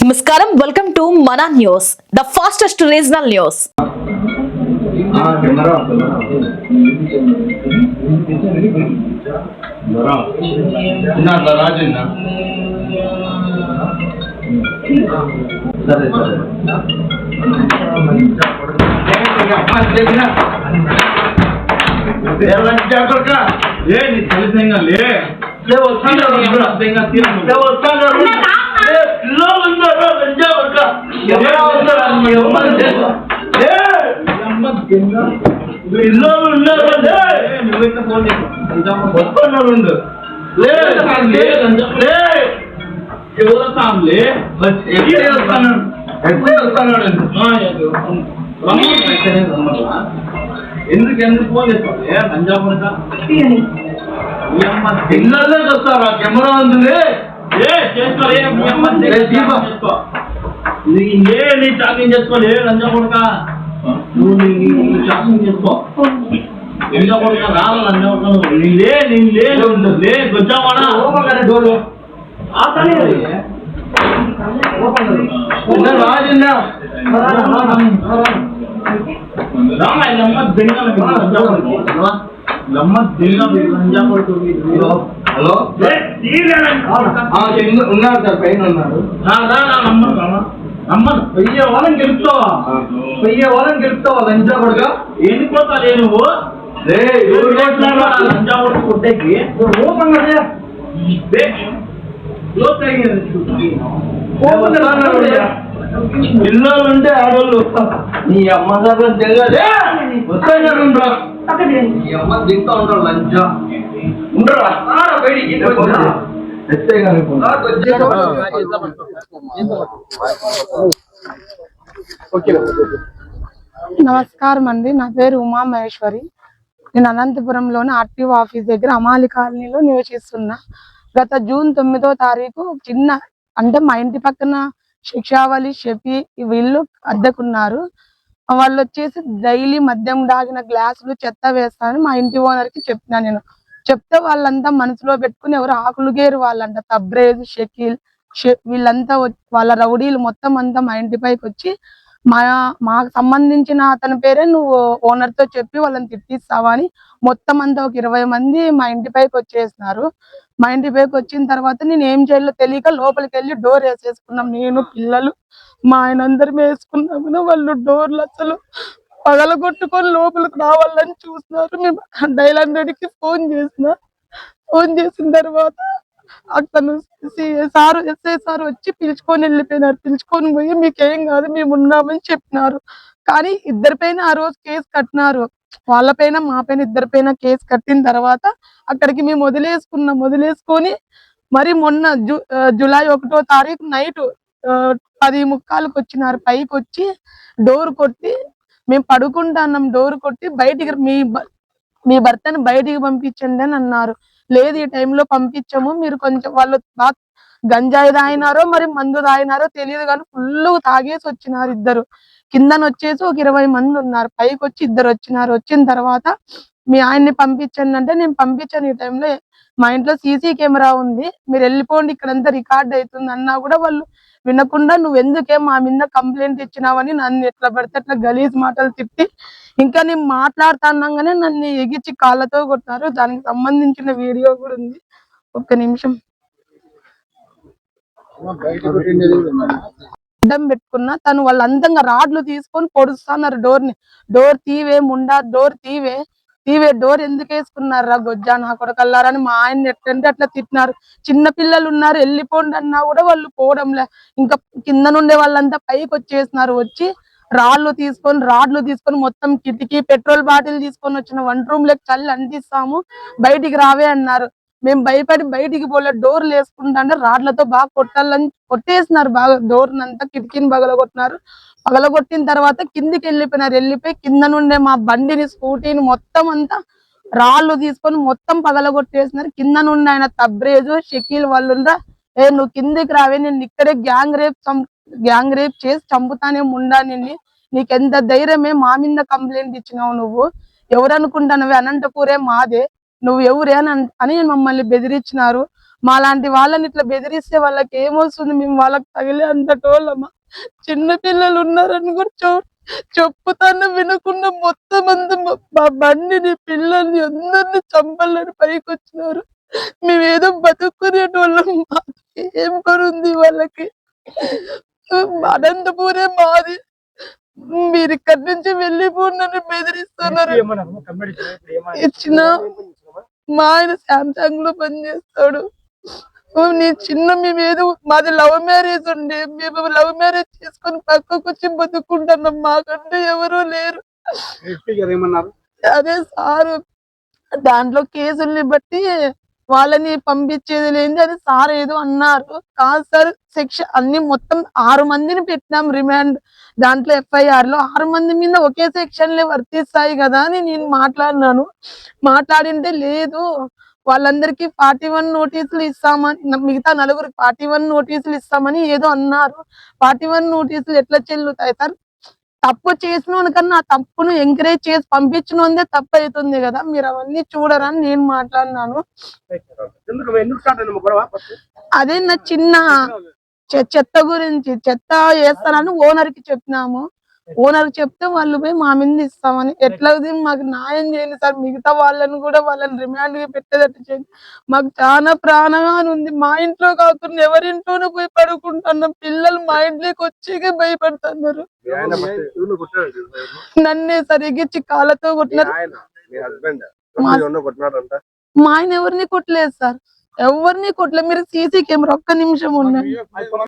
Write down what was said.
నమస్కారం, welcome to మన news, the fastest regional news. ఎందుకు ఫోన్ చేస్తావు పంజాబ్ పిల్లలే చూస్తారా కెమెరా ఉంది నీ షాపింగ్ చేసుకోలే లంజా కొడుక నువ్వు షాపింగ్ చేసుకో లంజా కొడుక రాల లంజా కొడుక లే వచ్చావాడా రాజిందా హలో ఉన్నారు సార్ పైన ఉన్నారు వెయ్యి వాళ్ళని గెలుపుతావా లంచా కొడుక ఎన్నిపోతా లే నువ్వు లంచా కొడుకు కొట్టేకి పిల్లలు ఉంటే ఆడవాళ్ళు నీ అమ్మ దగ్గర తెలియదే వస్తాయి నీ అమ్మ తింటా ఉంటారు లంచా ఉండరా బయటికి నమస్కారం అండి, నా పేరు ఉమా మహేశ్వరి. నేను అనంతపురంలోని ఆర్టీఓ ఆఫీస్ దగ్గర అమాలి కాలనీలో నివసిస్తున్నా. గత జూన్ 9వ తారీఖు చిన్న అంటే మా ఇంటి పక్కన శిక్షావళి షెఫీ వీళ్ళు అద్దెకున్నారు. వాళ్ళు వచ్చేసి డైలీ మద్యం దాగిన గ్లాసులు చెత్త వేస్తానని మా ఇంటి ఓనర్ కి చెప్పినా. నేను చెప్తే వాళ్ళంతా మనసులో పెట్టుకుని ఎవరు ఆకులుగేరు వాళ్ళంట తబ్రేజ్ షకీల్ వీళ్ళంతా వాళ్ళ రౌడీలు మొత్తం అంతా మా ఇంటిపైకి వచ్చి మాకు సంబంధించిన అతని పేరే నువ్వు ఓనర్ తో చెప్పి వాళ్ళని తిట్టిస్తావా అని మొత్తం అంతా ఒక 20 మంది మా ఇంటిపైకి వచ్చేసినారు. మా ఇంటిపైకి వచ్చిన తర్వాత నేను ఏం చేయాలో తెలియక లోపలికి వెళ్ళి డోర్ వేసేసుకున్నాం. నేను పిల్లలు మా ఆయన అందరం వేసుకున్నాము. వాళ్ళు డోర్లు అసలు పగలగొట్టుకొని లోపలికి రావాలని చూస్తున్నారు. మేము డైల్ 100కి ఫోన్ చేసిన తర్వాత అతను ఎస్ఐ సార్ వచ్చి పిలుచుకొని వెళ్ళిపోయినారు. పిలుచుకొని పోయి మీకేం కాదు మేము ఉన్నామని చెప్పినారు. కానీ ఇద్దరిపైన ఆ రోజు కేసు కట్టినారు. వాళ్ళపైన మా పైన ఇద్దరిపైన కేసు కట్టిన తర్వాత అక్కడికి మేము వదిలేసుకొని మరి మొన్న జూలై 1వ తారీఖు నైట్ 10:45కి వచ్చినారు. పైకి వచ్చి డోర్ కొట్టి మేము పడుకుంటున్నాం. డోర్ కొట్టి బయటికి మీ భర్తని బయటికి పంపించండి అని అన్నారు. లేదు ఈ టైంలో పంపించము, మీరు కొంచెం వాళ్ళు గంజాయి తాగినారో మరి మందు తాగినారో తెలియదు కానీ ఫుల్ తాగేసి వచ్చినారు ఇద్దరు. కిందన వచ్చేసి ఒక 20 మంది ఉన్నారు. పైకి వచ్చి ఇద్దరు వచ్చినారు. వచ్చిన తర్వాత మీ ఆయన్ని పంపించండి అంటే నేను పంపించాను. ఈ టైంలో మా ఇంట్లో సీసీ కెమెరా ఉంది, మీరు వెళ్ళిపోండి ఇక్కడంతా రికార్డ్ అవుతుంది అన్నా కూడా వాళ్ళు వినకుండా నువ్వు ఎందుకే మా మీద కంప్లైంట్ ఇచ్చినావని నన్ను ఎట్లా పడితే అట్లా గలీజ్ మాటలు తిట్టి ఇంకా నేను మాట్లాడుతున్నాగానే నన్ను ఎగిచి కాళ్ళతో కొట్టారు. దానికి సంబంధించిన వీడియో కూడా ఉంది. ఒక్క నిమిషం. అడ్డం పెట్టుకున్నా తను వాళ్ళు అందంగా రాడ్లు తీసుకొని పొడుస్తున్నారు డోర్ తీవే ముండా, డోర్ తీవే డోర్ ఎందుకు వేసుకున్నారా గొజ్జా నా కొడకల్లారని మా ఆయన ఎట్లంటే అట్లా తిట్టినారు. చిన్న పిల్లలు ఉన్నారు, వెళ్ళిపోండి అన్నా కూడా వాళ్ళు పోవడంలే. ఇంకా కింద నుండే వాళ్ళంతా పైకి వచ్చేసినారు. వచ్చి రాడ్లు తీసుకొని మొత్తం కిటికీ పెట్రోల్ బాటిల్ తీసుకొని వచ్చిన 1 రూమ్ లోకి చల్లి అంటిస్తాము, బయటికి రావే అన్నారు. మేము భయపడి బయటికి పోలే. డోర్లు వేసుకుంటా రాడ్లతో బాగా కొట్టేసినారు. బాగా డోర్ నంతా కిటికీని పగలగొట్టిన తర్వాత కిందికి వెళ్ళిపోయి కింద నుండే మా బండిని స్కూటీని మొత్తం అంతా రాళ్ళు తీసుకొని మొత్తం పగలగొట్టేసినారు. కింద నుండి ఆయన తబ్రేజు షకీల్ వాళ్ళు నువ్వు కిందికి రావే, నేను ఇక్కడే గ్యాంగ్ రేప్ చేసి చంపుతానే ముండా నిన్ను, నీకెంత ధైర్యమే మా మీద కంప్లైంట్ ఇచ్చినావు, నువ్వు ఎవరు అనుకుంటానవే, అనంతపూరే మాదే, నువ్వు ఎవరే అని మమ్మల్ని బెదిరించినారు. మా లాంటి వాళ్ళని ఇట్లా బెదిరిస్తే వాళ్ళకి ఏమొస్తుంది? మేము వాళ్ళకి తగిలే అంతటోళ్ళమా? చిన్న పిల్లలు ఉన్నారని కూడా చెప్పుతాను వినకుండా మొత్తం అంతా మా బండిని, పిల్లల్ని అందరిని చంపాలని పైకి వచ్చినారు. మేమేదో బతుక్కునేటోళ్ళం, ఏం పనుంది వాళ్ళకి? అనంతపూరే మాది, మీరు ఇక్కడి నుంచి వెళ్ళిపోండి బెదిరిస్తున్నారు. ఇచ్చిన మా ఆయన శాంసంగ్ లో పనిచేస్తాడు. మేమేదో మాది లవ్ మ్యారేజ్ ఉండే, మేము లవ్ మ్యారేజ్ చేసుకొని పక్కకు వచ్చి బతుకుంటున్నాం. మాకంటే ఎవరూ లేరు. అదే సారు దాంట్లో కేసుల్ని బట్టి వాళ్ళని పంపించేది లేని అది సార్ ఏదో అన్నారు. కాదు సార్, సెక్షన్ అన్ని మొత్తం 6 మందిని పెట్టినాం రిమాండ్. దాంట్లో FIR లో 6 మంది మీద ఒకే సెక్షన్లే వర్తిస్తాయి కదా అని నేను మాట్లాడినాను. మాట్లాడింటే లేదు, వాళ్ళందరికీ 41 నోటీసులు ఇస్తామని, మిగతా నలుగురికి 41 నోటీసులు ఇస్తామని ఏదో అన్నారు. 41 నోటీసులు ఎట్లా చెల్లుతాయి సార్? తప్పు చేసిన కన్నా ఆ తప్పును ఎంకరేజ్ చేసి పంపించిన తప్పు అవుతుంది కదా, మీరు అవన్నీ చూడరని నేను మాట్లాడినాను. అదే నా చిన్న చెత్త గురించి, చెత్త వేస్తానని ఓనర్ కి చెప్పినాము. ఓనర్ చెప్తే వాళ్ళు పోయి మా మీద ఇస్తామని. ఎట్లా మాకు న్యాయం చేయండి సార్, మిగతా వాళ్ళని కూడా వాళ్ళని రిమాండ్ కి పెట్టేటట్టు చేయండి. మాకు చాలా ప్రాణంగా ఉంది. మా ఇంట్లో కాకుండా ఎవరింట్లోనూ పోయి పడుకుంటున్నాం. పిల్లలు మా ఇంట్లోకి వచ్చి భయపడుతున్నారు. నన్నే సరిగిచ్చి కాళ్ళతో కొట్టినారు. మా ఆయన ఎవరిని కొట్టలేదు సార్, ఎవరిని కొట్టలేదు. మీరు సీసీ కెమెరా ఒక్క నిమిషం ఉన్నాయి.